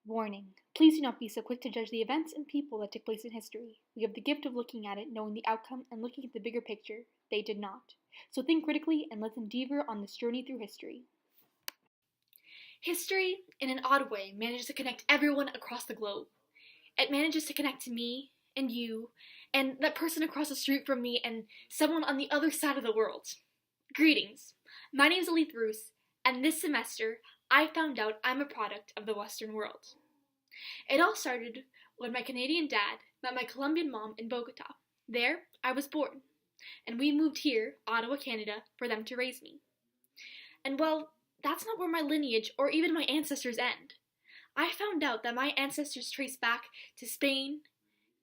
Warning. Please do not be so quick to judge the events and people that took place in history. We have the gift of looking at it, knowing the outcome, and looking at the bigger picture. They did not. So think critically and let them deviate on this journey through history. History, in an odd way, manages to connect everyone across the globe. It manages to connect me and you and that person across the street from me and someone on the other side of the world. Greetings. My name is Alith Roos, and this semester I found out I'm a product of the Western world. It all started when my Canadian dad met my Colombian mom in Bogota. There, I was born, and we moved here, Ottawa, Canada, for them to raise me. And well, that's not where my lineage or even my ancestors end. I found out that my ancestors trace back to Spain,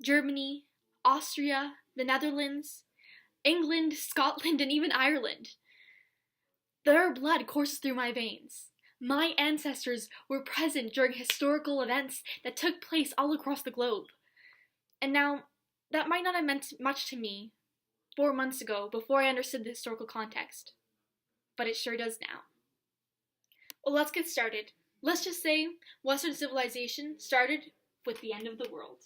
Germany, Austria, the Netherlands, England, Scotland, and even Ireland. Their blood courses through my veins. My ancestors were present during historical events that took place all across the globe. And now, that might not have meant much to me 4 months ago before I understood the historical context. But it sure does now. Well, let's get started. Let's just say Western civilization started with the end of the world.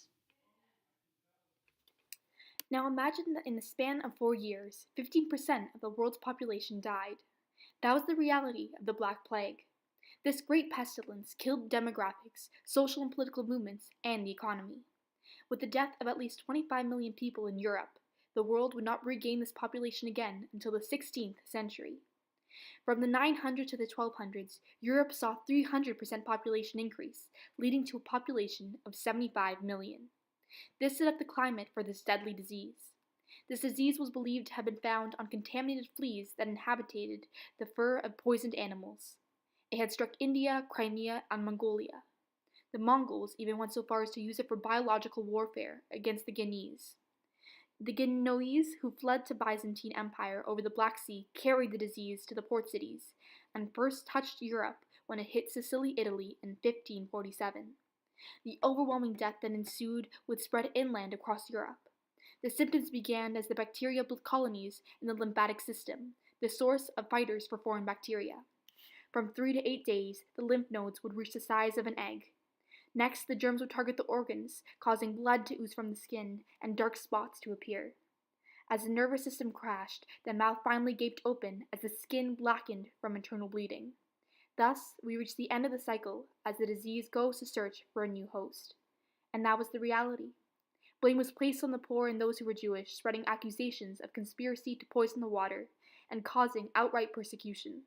Now imagine that in the span of 4 years, 15% of the world's population died. That was the reality of the Black Plague. This great pestilence killed demographics, social and political movements, and the economy. With the death of at least 25 million people in Europe, the world would not regain this population again until the 16th century. From the 900s to the 1200s, Europe saw 300% population increase, leading to a population of 75 million. This set up the climate for this deadly disease. This disease was believed to have been found on contaminated fleas that inhabited the fur of poisoned animals. It had struck India, Crimea, and Mongolia. The Mongols even went so far as to use it for biological warfare against the Genoese. The Genoese, who fled to Byzantine Empire over the Black Sea, carried the disease to the port cities, and first touched Europe when it hit Sicily, Italy in 1547. The overwhelming death that ensued would spread inland across Europe. The symptoms began as the bacteria built colonies in the lymphatic system, the source of fighters for foreign bacteria. From 3 to 8 days, the lymph nodes would reach the size of an egg. Next, the germs would target the organs, causing blood to ooze from the skin and dark spots to appear. As the nervous system crashed, the mouth finally gaped open as the skin blackened from internal bleeding. Thus, we reach the end of the cycle as the disease goes to search for a new host. And that was the reality. Blame was placed on the poor and those who were Jewish, spreading accusations of conspiracy to poison the water and causing outright persecution.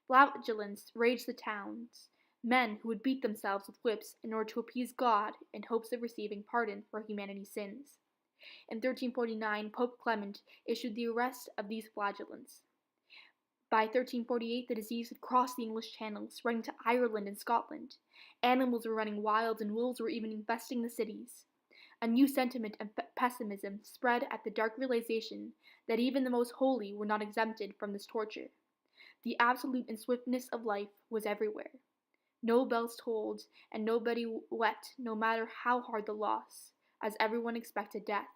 Flagellants raged the towns, men who would beat themselves with whips in order to appease God in hopes of receiving pardon for humanity's sins. In 1349, Pope Clement issued the arrest of these flagellants. By 1348, the disease had crossed the English Channel, spreading to Ireland and Scotland. Animals were running wild and wolves were even infesting the cities. A new sentiment of pessimism spread at the dark realization that even the most holy were not exempted from this torture. The absolute and swiftness of life was everywhere. No bells tolled, and nobody wept, no matter how hard the loss, as everyone expected death.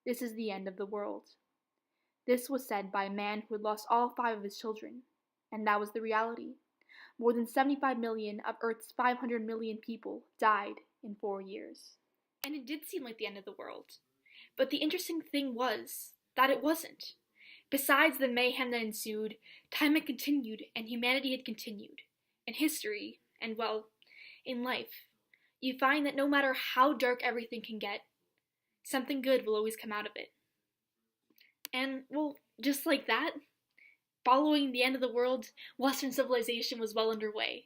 This is the end of the world. This was said by a man who had lost all 5 of his children, and that was the reality. More than 75 million of Earth's 500 million people died in 4 years. And it did seem like the end of the world. But the interesting thing was that it wasn't. Besides the mayhem that ensued, time had continued and humanity had continued. In history, and well, in life, you find that no matter how dark everything can get, something good will always come out of it. And, well, just like that, following the end of the world, Western civilization was well underway.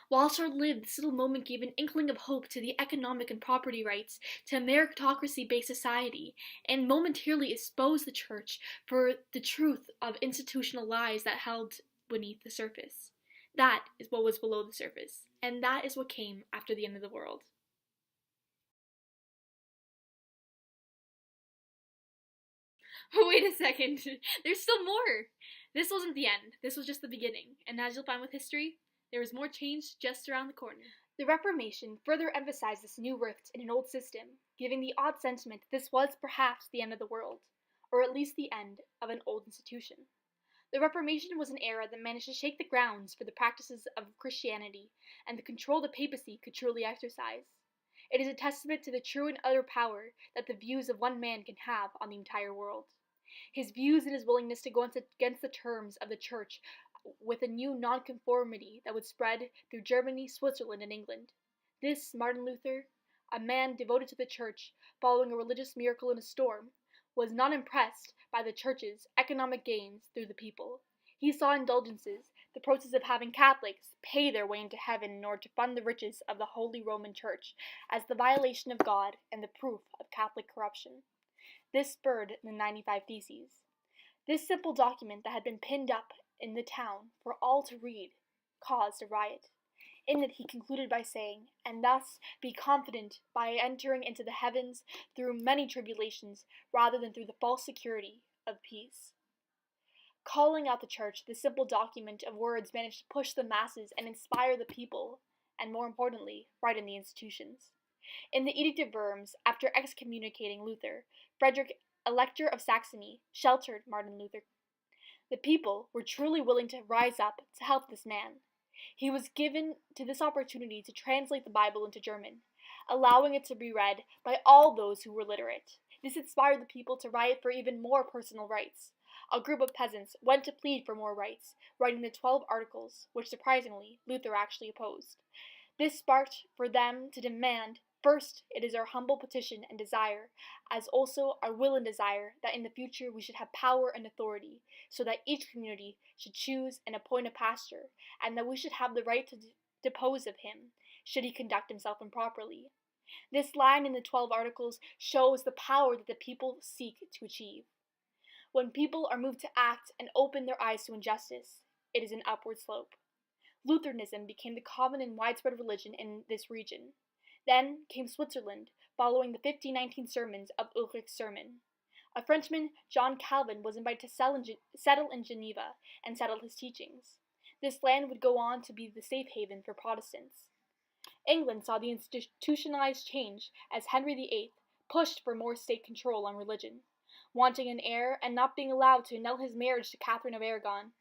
While short-lived, this little moment gave an inkling of hope to the economic and property rights, to a meritocracy-based society, and momentarily exposed the church for the truth of institutional lies that held beneath the surface. That is what was below the surface, and that is what came after the end of the world. Wait a second, there's still more! This wasn't the end, this was just the beginning, and as you'll find with history, there was more change just around the corner. The Reformation further emphasized this new rift in an old system, giving the odd sentiment that this was perhaps the end of the world, or at least the end of an old institution. The Reformation was an era that managed to shake the grounds for the practices of Christianity and the control the papacy could truly exercise. It is a testament to the true and utter power that the views of one man can have on the entire world. His views and his willingness to go against the terms of the Church with a new nonconformity that would spread through Germany, Switzerland, and England. This Martin Luther, a man devoted to the Church, following a religious miracle in a storm, was not impressed by the Church's economic gains through the people. He saw indulgences, the process of having Catholics pay their way into heaven in order to fund the riches of the Holy Roman Church, as the violation of God and the proof of Catholic corruption. This spurred the 95 Theses. This simple document that had been pinned up in the town for all to read caused a riot. In it he concluded by saying, "And thus be confident by entering into the heavens through many tribulations, rather than through the false security of peace." Calling out the Church, this simple document of words managed to push the masses and inspire the people, and more importantly, frighten the institutions. In the Edict of Worms, after excommunicating Luther, Frederick, Elector of Saxony, sheltered Martin Luther. The people were truly willing to rise up to help this man. He was given to this opportunity to translate the Bible into German, allowing it to be read by all those who were literate. This inspired the people to riot for even more personal rights. A group of peasants went to plead for more rights, writing the 12 Articles, which surprisingly Luther actually opposed. This sparked for them to demand, first, it is our humble petition and desire, as also our will and desire, that in the future we should have power and authority, so that each community should choose and appoint a pastor, and that we should have the right to depose of him, should he conduct himself improperly. This line in the 12 Articles shows the power that the people seek to achieve. When people are moved to act and open their eyes to injustice, it is an upward slope. Lutheranism became the common and widespread religion in this region. Then came Switzerland, following the 1519 sermons of Ulrich's sermon. A Frenchman, John Calvin, was invited to settle in Geneva and settle his teachings. This land would go on to be the safe haven for Protestants. England saw the institutionalized change as Henry VIII pushed for more state control on religion. Wanting an heir and not being allowed to annul his marriage to Catherine of Aragon,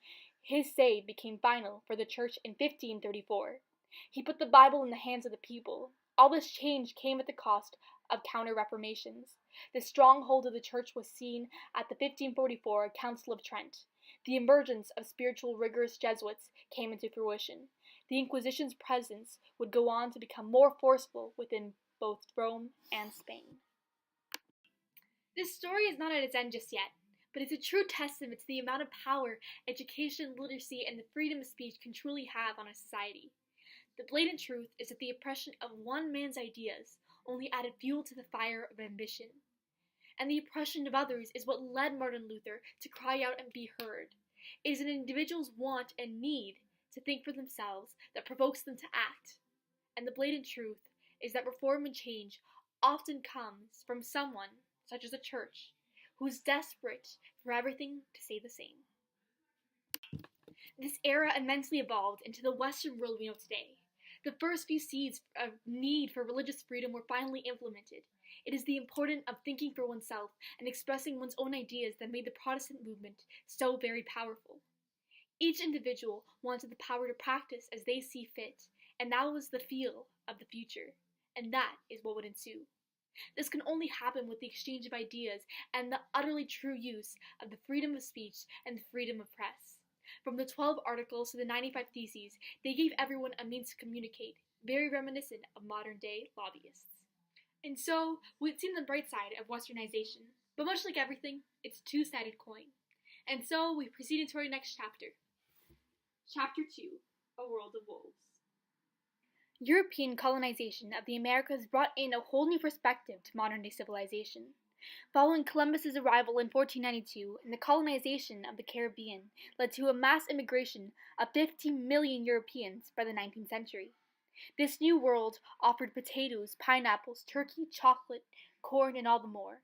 his say became final for the Church in 1534. He put the Bible in the hands of the people. All this change came at the cost of counter-reformations. The stronghold of the Church was seen at the 1544 Council of Trent. The emergence of spiritual rigorous Jesuits came into fruition. The Inquisition's presence would go on to become more forceful within both Rome and Spain. This story is not at its end just yet, but it's a true testament to the amount of power education, literacy, and the freedom of speech can truly have on a society. The blatant truth is that the oppression of one man's ideas only added fuel to the fire of ambition. And the oppression of others is what led Martin Luther to cry out and be heard. It is an individual's want and need to think for themselves that provokes them to act. And the blatant truth is that reform and change often comes from someone, such as the Church, who's desperate for everything to stay the same. This era immensely evolved into the Western world we know today. The first few seeds of need for religious freedom were finally implemented. It is the importance of thinking for oneself and expressing one's own ideas that made the Protestant movement so very powerful. Each individual wanted the power to practice as they see fit, and that was the feel of the future, and that is what would ensue. This can only happen with the exchange of ideas and the utterly true use of the freedom of speech and the freedom of press. From the 12 Articles to the 95 Theses, they gave everyone a means to communicate, very reminiscent of modern-day lobbyists. And so, we've seen the bright side of westernization, but much like everything, it's a two-sided coin. And so, we proceed into our next chapter. Chapter 2, A World of Wolves. European colonization of the Americas brought in a whole new perspective to modern-day civilization. Following Columbus's arrival in 1492 and the colonization of the Caribbean led to a mass immigration of 15 million Europeans by the 19th century. This new world offered potatoes, pineapples, turkey, chocolate, corn, and all the more.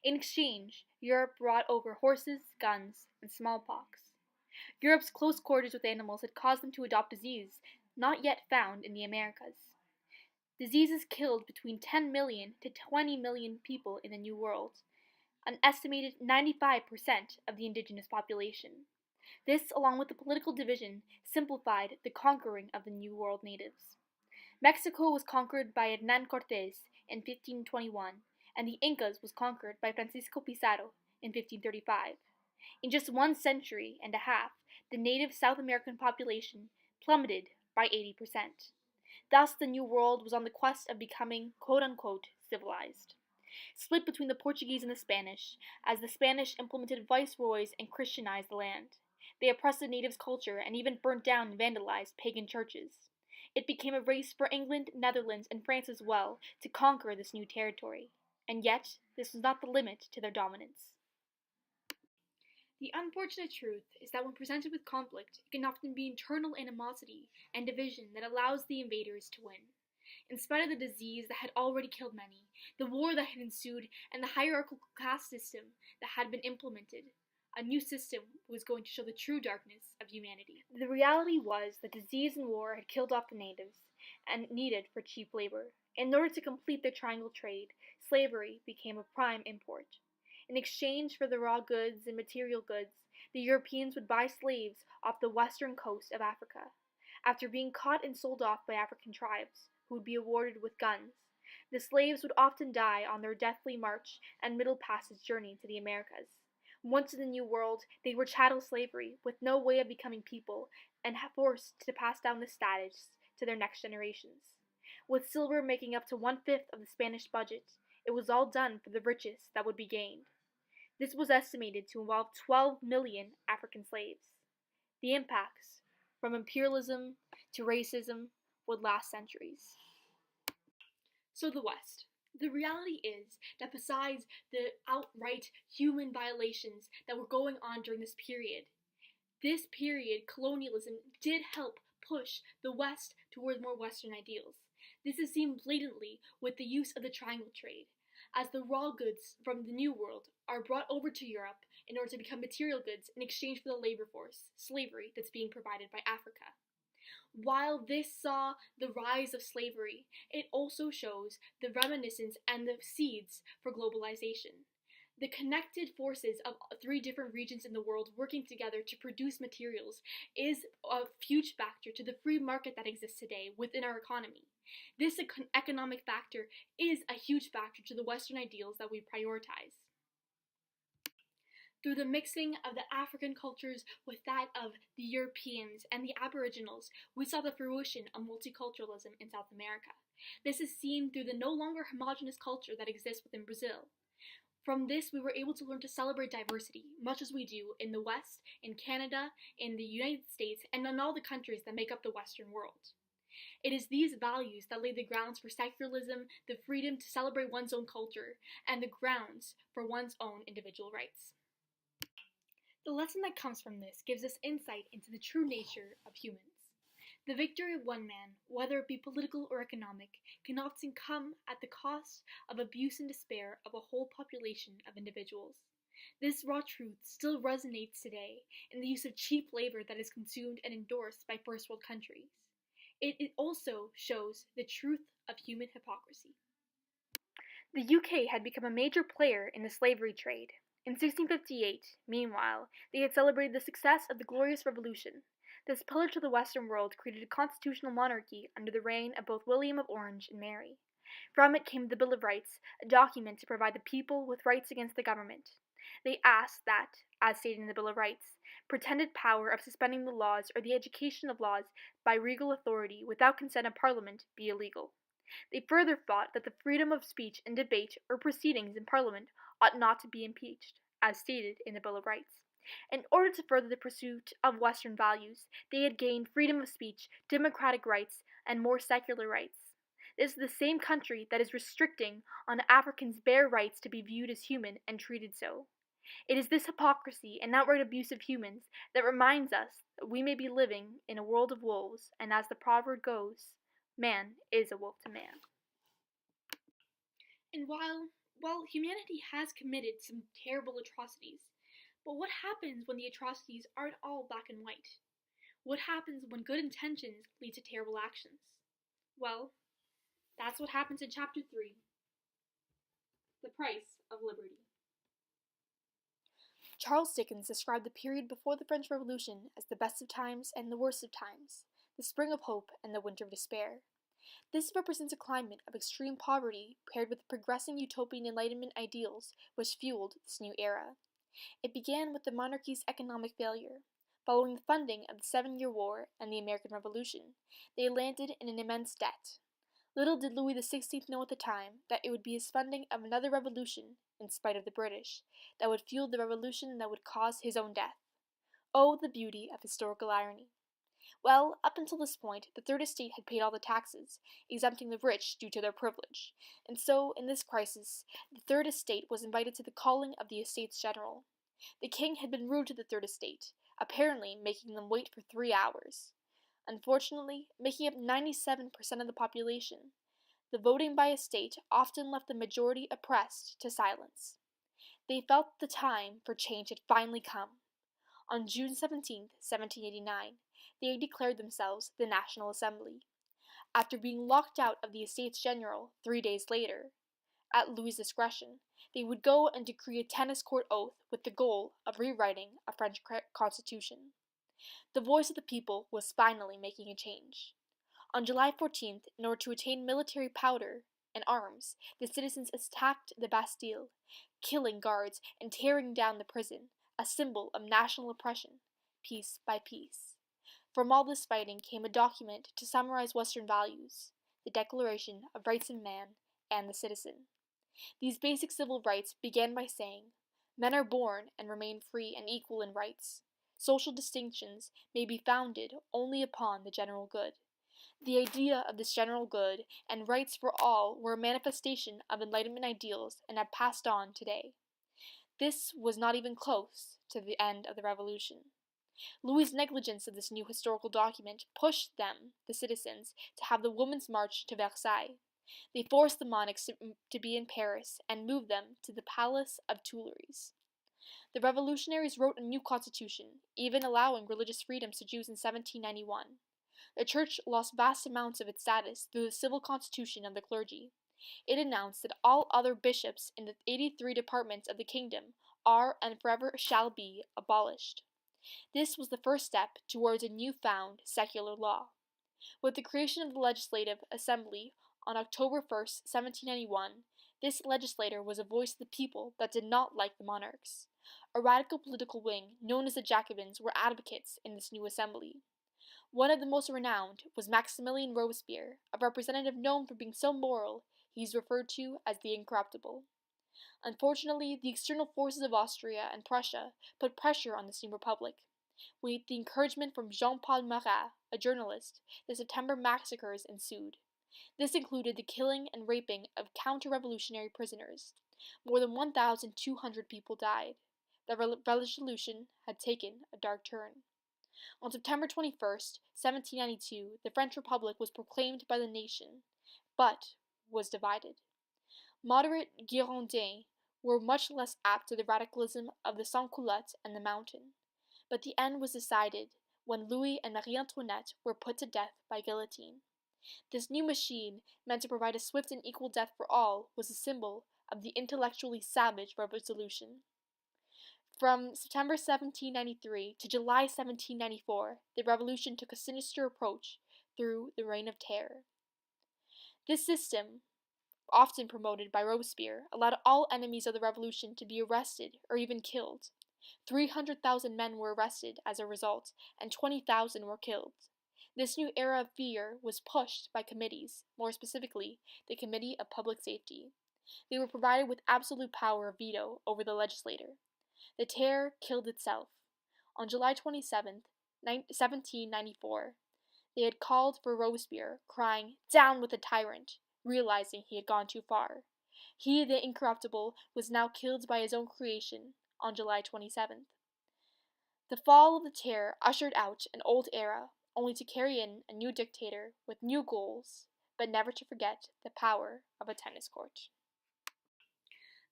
In exchange, Europe brought over horses, guns, and smallpox. Europe's close quarters with animals had caused them to adopt disease not yet found in the Americas. Diseases killed between 10 million to 20 million people in the New World, an estimated 95% of the indigenous population. This, along with the political division, simplified the conquering of the New World natives. Mexico was conquered by Hernan Cortes in 1521, and the Incas was conquered by Francisco Pizarro in 1535. In just 1 century and a half, the native South American population plummeted by 80%. Thus, the New World was on the quest of becoming quote unquote civilized. Split between the Portuguese and the Spanish, as the Spanish implemented viceroys and Christianized the land. They oppressed the natives' culture and even burnt down and vandalized pagan churches. It became a race for England, Netherlands, and France as well to conquer this new territory. And yet, this was not the limit to their dominance. The unfortunate truth is that when presented with conflict, it can often be internal animosity and division that allows the invaders to win. In spite of the disease that had already killed many, the war that had ensued, and the hierarchical caste system that had been implemented, a new system was going to show the true darkness of humanity. The reality was that disease and war had killed off the natives and needed for cheap labor. In order to complete their triangle trade, slavery became a prime import. In exchange for the raw goods and material goods, the Europeans would buy slaves off the western coast of Africa. After being caught and sold off by African tribes, who would be awarded with guns, the slaves would often die on their deathly march and middle passage journey to the Americas. Once in the New World, they were chattel slavery, with no way of becoming people, and forced to pass down the status to their next generations. With silver making up to 1/5 of the Spanish budget, it was all done for the riches that would be gained. This was estimated to involve 12 million African slaves. The impacts, from imperialism to racism, would last centuries. So, the West. The reality is that besides the outright human violations that were going on during this period, colonialism did help push the West towards more Western ideals. This is seen blatantly with the use of the triangle trade, as the raw goods from the New World are brought over to Europe in order to become material goods in exchange for the labor force, slavery, that's being provided by Africa. While this saw the rise of slavery, it also shows the reminiscence and the seeds for globalization. The connected forces of 3 different regions in the world working together to produce materials is a huge factor to the free market that exists today within our economy. This economic factor is a huge factor to the Western ideals that we prioritize. Through the mixing of the African cultures with that of the Europeans and the Aboriginals, we saw the fruition of multiculturalism in South America. This is seen through the no longer homogeneous culture that exists within Brazil. From this, we were able to learn to celebrate diversity, much as we do in the West, in Canada, in the United States, and in all the countries that make up the Western world. It is these values that lay the grounds for secularism, the freedom to celebrate one's own culture, and the grounds for one's own individual rights. The lesson that comes from this gives us insight into the true nature of humans. The victory of one man, whether it be political or economic, can often come at the cost of abuse and despair of a whole population of individuals. This raw truth still resonates today in the use of cheap labor that is consumed and endorsed by first world countries. It also shows the truth of human hypocrisy. The UK had become a major player in the slavery trade. In 1658, meanwhile, they had celebrated the success of the Glorious Revolution. This pillar to the Western world created a constitutional monarchy under the reign of both William of Orange and Mary. From it came the Bill of Rights, a document to provide the people with rights against the government. They asked that, as stated in the Bill of Rights, pretended power of suspending the laws or the education of laws by regal authority without consent of Parliament be illegal. They further fought that the freedom of speech and debate or proceedings in Parliament ought not to be impeached, as stated in the Bill of Rights. In order to further the pursuit of Western values, they had gained freedom of speech, democratic rights, and more secular rights. This is the same country that is restricting on Africans' bare rights to be viewed as human and treated so. It is this hypocrisy and outright abuse of humans that reminds us that we may be living in a world of wolves, and as the proverb goes, man is a wolf to man. And while humanity has committed some terrible atrocities, but what happens when the atrocities aren't all black and white? What happens when good intentions lead to terrible actions? Well, that's what happens in Chapter 3, The Price of Liberty. Charles Dickens described the period before the French Revolution as the best of times and the worst of times, the spring of hope and the winter of despair. This represents a climate of extreme poverty paired with the progressing utopian Enlightenment ideals which fueled this new era. It began with the monarchy's economic failure. Following the funding of the 7-Year War and the American Revolution, they landed in an immense debt. Little did Louis XVI know at the time that it would be his funding of another revolution, in spite of the British, that would fuel the revolution that would cause his own death. Oh, the beauty of historical irony. Well, up until this point, the Third Estate had paid all the taxes, exempting the rich due to their privilege, and so, in this crisis, the Third Estate was invited to the calling of the Estates General. The king had been rude to the Third Estate, apparently making them wait for 3 hours. Unfortunately, making up 97% of the population, the voting by estate often left the majority oppressed to silence. They felt the time for change had finally come. On June 17, 1789, they declared themselves the National Assembly. After being locked out of the Estates General 3 days later, at Louis's discretion, they would go and decree a tennis court oath with the goal of rewriting a French constitution. The voice of the people was finally making a change. On July 14th, in order to attain military powder and arms, the citizens attacked the Bastille, killing guards and tearing down the prison, a symbol of national oppression, piece by piece. From all this fighting came a document to summarize Western values, the Declaration of Rights of Man and the Citizen. These basic civil rights began by saying, men are born and remain free and equal in rights. Social distinctions may be founded only upon the general good. The idea of this general good and rights for all were a manifestation of Enlightenment ideals and have passed on today. This was not even close to the end of the Revolution. Louis's negligence of this new historical document pushed them, the citizens, to have the Women's March to Versailles. They forced the monarchs to be in Paris and moved them to the Palace of Tuileries. The revolutionaries wrote a new constitution, even allowing religious freedoms to Jews in 1791. The church lost vast amounts of its status through the civil constitution of the clergy. It announced that all other bishops in the 83 departments of the kingdom are and forever shall be abolished. This was the first step towards a new-found secular law. With the creation of the Legislative Assembly on October 1st, 1791, this legislature was a voice of the people that did not like the monarchs. A radical political wing, known as the Jacobins, were advocates in this new assembly. One of the most renowned was Maximilien Robespierre, a representative known for being so moral he is referred to as the Incorruptible. Unfortunately, the external forces of Austria and Prussia put pressure on this new republic. With the encouragement from Jean-Paul Marat, a journalist, the September massacres ensued. This included the killing and raping of counter-revolutionary prisoners. More than 1,200 people died. The revolution had taken a dark turn. On September 21st, 1792, the French Republic was proclaimed by the nation, but was divided. Moderate Girondins were much less apt to the radicalism of the sans-culottes and the Mountain. But the end was decided when Louis and Marie Antoinette were put to death by guillotine. This new machine, meant to provide a swift and equal death for all, was a symbol of the intellectually savage revolution. From September 1793 to July 1794, the revolution took a sinister approach through the Reign of Terror. This system, often promoted by Robespierre, allowed all enemies of the revolution to be arrested or even killed. 300,000 men were arrested as a result, and 20,000 were killed. This new era of fear was pushed by committees, more specifically, the Committee of Public Safety. They were provided with absolute power of veto over the legislature. The terror killed itself. On July 27, 1794, they had called for Robespierre, crying, "Down with the tyrant!" realizing he had gone too far. He, the Incorruptible, was now killed by his own creation on July 27th. The fall of the terror ushered out an old era, only to carry in a new dictator with new goals, but never to forget the power of a tennis court.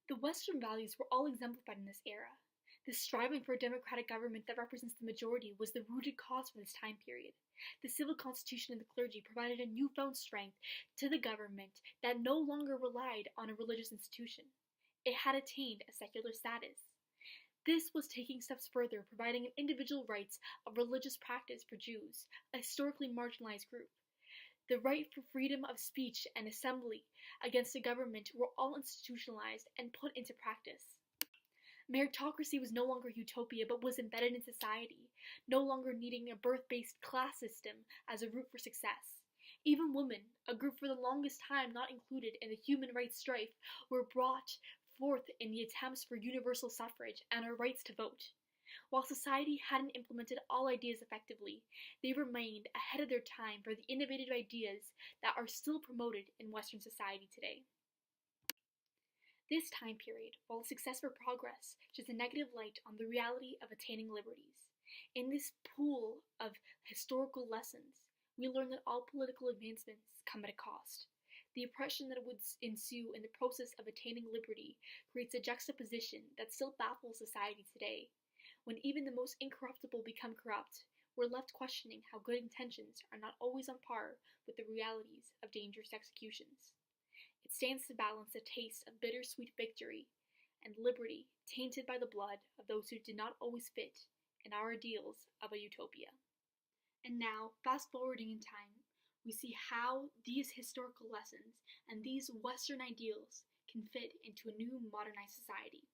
The Western values were all exemplified in this era. The striving for a democratic government that represents the majority was the rooted cause for this time period. The civil constitution of the clergy provided a newfound strength to the government that no longer relied on a religious institution. It had attained a secular status. This was taking steps further, providing an individual rights of religious practice for Jews, a historically marginalized group. The right for freedom of speech and assembly against the government were all institutionalized and put into practice. Meritocracy was no longer utopia but was embedded in society, no longer needing a birth-based class system as a route for success. Even women, a group for the longest time not included in the human rights strife, were brought forth in the attempts for universal suffrage and our rights to vote. While society hadn't implemented all ideas effectively, they remained ahead of their time for the innovative ideas that are still promoted in Western society today. This time period, while a success for progress, sheds a negative light on the reality of attaining liberties. In this pool of historical lessons, we learn that all political advancements come at a cost. The oppression that would ensue in the process of attaining liberty creates a juxtaposition that still baffles society today. When even the most incorruptible become corrupt, we're left questioning how good intentions are not always on par with the realities of dangerous executions. It stands to balance the taste of bittersweet victory and liberty tainted by the blood of those who did not always fit in our ideals of a utopia. And now, fast forwarding in time, we see how these historical lessons and these Western ideals can fit into a new modernized society.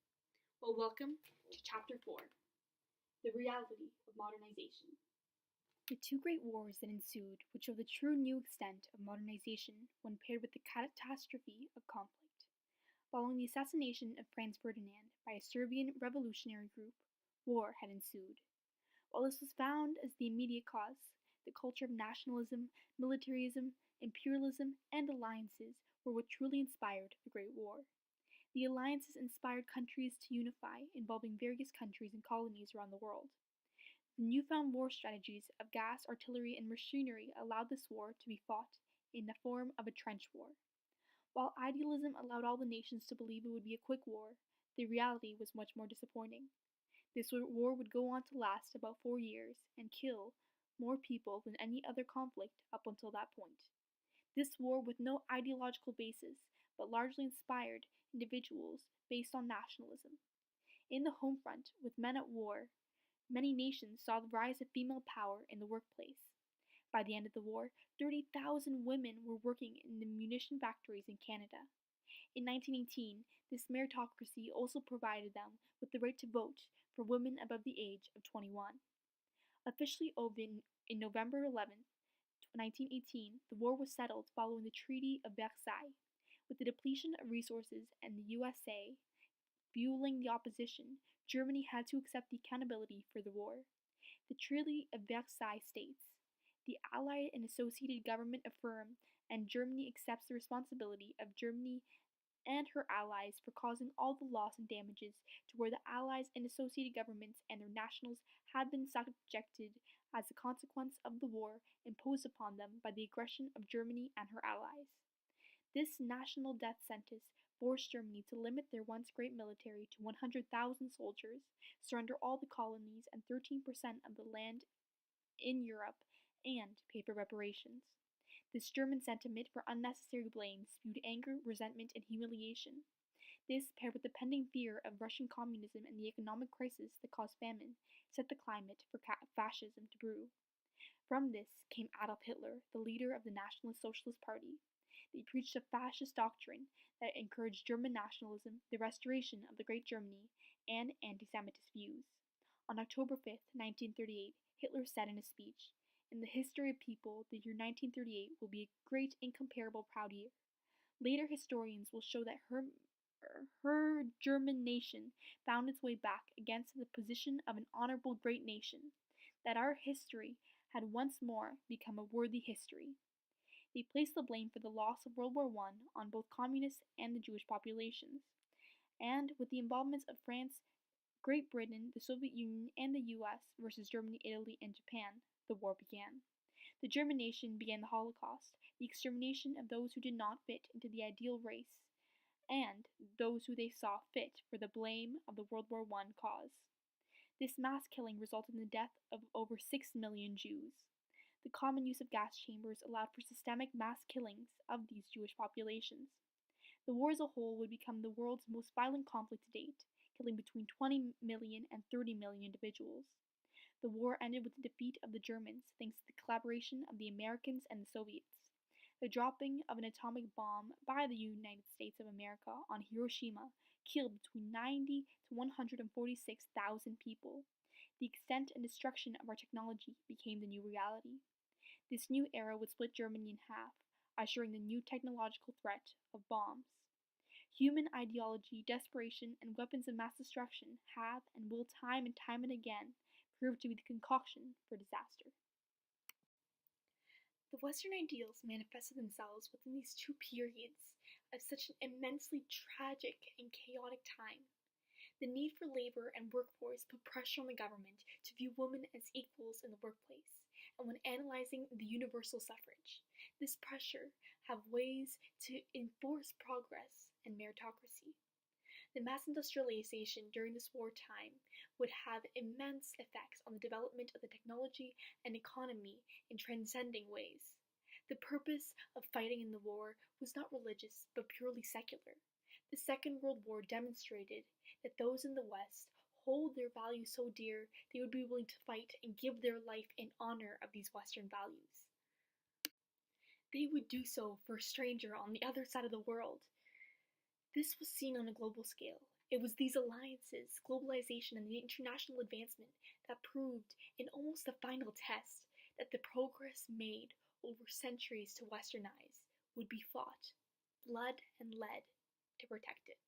Well, welcome to Chapter 4, The Reality of Modernization. The two great wars that ensued would show the true new extent of modernization when paired with the catastrophe of conflict. Following the assassination of Franz Ferdinand by a Serbian revolutionary group, war had ensued. While this was found as the immediate cause, the culture of nationalism, militarism, imperialism, and alliances were what truly inspired the Great War. The alliances inspired countries to unify, involving various countries and colonies around the world. The newfound war strategies of gas, artillery, and machinery allowed this war to be fought in the form of a trench war. While idealism allowed all the nations to believe it would be a quick war, the reality was much more disappointing. This war would go on to last about 4 years and kill more people than any other conflict up until that point. This war with no ideological basis, but largely inspired individuals based on nationalism. In the home front, with men at war, many nations saw the rise of female power in the workplace. By the end of the war, 30,000 women were working in the munition factories in Canada. In 1918, this meritocracy also provided them with the right to vote for women above the age of 21. Officially over in November 11, 1918, the war was settled following the Treaty of Versailles. With the depletion of resources and the USA fueling the opposition, Germany had to accept the accountability for the war. The Treaty of Versailles states, "The Allied and associated government affirm, and Germany accepts the responsibility of Germany and her allies for causing all the loss and damages to where the Allies and associated governments and their nationals have been subjected as a consequence of the war imposed upon them by the aggression of Germany and her allies." This national death sentence forced Germany to limit their once great military to 100,000 soldiers, surrender all the colonies and 13% of the land in Europe, and pay for reparations. This German sentiment for unnecessary blame spewed anger, resentment, and humiliation. This, paired with the pending fear of Russian communism and the economic crisis that caused famine, set the climate for fascism to brew. From this came Adolf Hitler, the leader of the Nationalist Socialist Party. They preached a fascist doctrine that encouraged German nationalism, the restoration of the Great Germany, and anti-Semitist views. On October 5, 1938, Hitler said in a speech, "In the history of people, the year 1938 will be a great, incomparable, proud year." Later historians will show that her German nation found its way back against the position of an honorable great nation, that our history had once more become a worthy history. They placed the blame for the loss of World War I on both communists and the Jewish populations. And with the involvement of France, Great Britain, the Soviet Union, and the US versus Germany, Italy, and Japan, the war began. The German nation began the Holocaust, the extermination of those who did not fit into the ideal race, and those who they saw fit for the blame of the World War I cause. This mass killing resulted in the death of over 6 million Jews. The common use of gas chambers allowed for systemic mass killings of these Jewish populations. The war as a whole would become the world's most violent conflict to date, killing between 20 million and 30 million individuals. The war ended with the defeat of the Germans thanks to the collaboration of the Americans and the Soviets. The dropping of an atomic bomb by the United States of America on Hiroshima killed between 90 to 146,000 people. The extent and destruction of our technology became the new reality. This new era would split Germany in half, ushering the new technological threat of bombs. Human ideology, desperation, and weapons of mass destruction have and will time and again prove to be the concoction for disaster. The Western ideals manifested themselves within these two periods of such an immensely tragic and chaotic time. The need for labor and workforce put pressure on the government to view women as equals in the workplace, and when analyzing the universal suffrage, this pressure have ways to enforce progress and meritocracy. The mass industrialization during this wartime would have immense effects on the development of the technology and economy in transcending ways. The purpose of fighting in the war was not religious but purely secular. The Second World War demonstrated that those in the West hold their values so dear they would be willing to fight and give their life in honor of these Western values. They would do so for a stranger on the other side of the world. This was seen on a global scale. It was these alliances, globalization, and the international advancement that proved, in almost the final test, that the progress made over centuries to westernize would be fought, blood and lead, to protect it.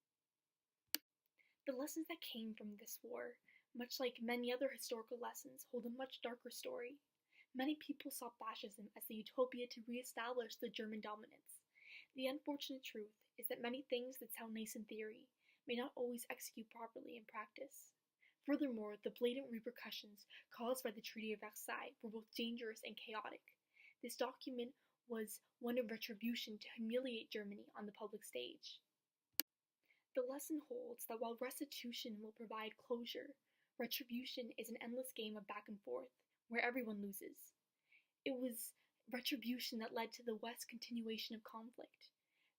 The lessons that came from this war, much like many other historical lessons, hold a much darker story. Many people saw fascism as the utopia to re-establish the German dominance. The unfortunate truth is that many things that sound nice in theory may not always execute properly in practice. Furthermore, the blatant repercussions caused by the Treaty of Versailles were both dangerous and chaotic. This document was one of retribution to humiliate Germany on the public stage. The lesson holds that while restitution will provide closure, retribution is an endless game of back and forth, where everyone loses. It was retribution that led to the West's continuation of conflict.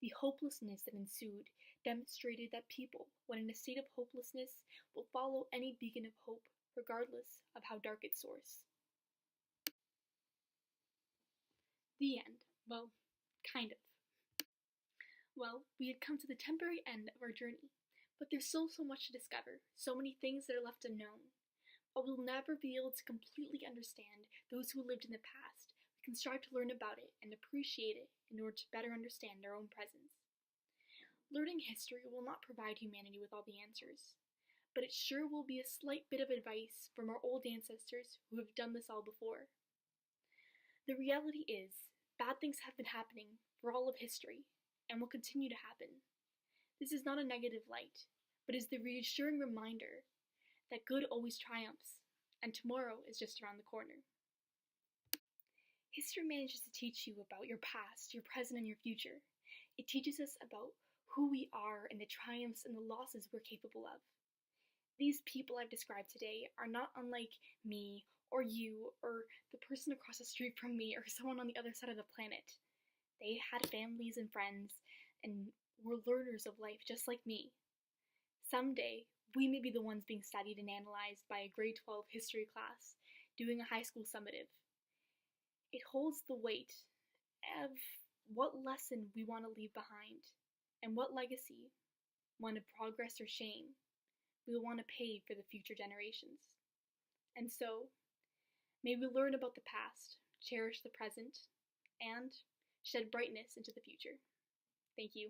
The hopelessness that ensued demonstrated that people, when in a state of hopelessness, will follow any beacon of hope, regardless of how dark its source. The end. Well, kind of. Well, we had come to the temporary end of our journey, but there's still so much to discover, so many things that are left unknown. While we'll never be able to completely understand those who lived in the past, we can strive to learn about it and appreciate it in order to better understand our own presence. Learning history will not provide humanity with all the answers, but it sure will be a slight bit of advice from our old ancestors who have done this all before. The reality is, bad things have been happening for all of history, and will continue to happen. This is not a negative light, but is the reassuring reminder that good always triumphs, and tomorrow is just around the corner. History manages to teach you about your past, your present, and your future. It teaches us about who we are and the triumphs and the losses we're capable of. These people I've described today are not unlike me, or you, or the person across the street from me, or someone on the other side of the planet. They had families and friends, and were learners of life just like me. Someday, we may be the ones being studied and analyzed by a grade 12 history class, doing a high school summative. It holds the weight of what lesson we want to leave behind, and what legacy, one of progress or shame, we will want to pay for the future generations. And so, may we learn about the past, cherish the present, and shed brightness into the future. Thank you.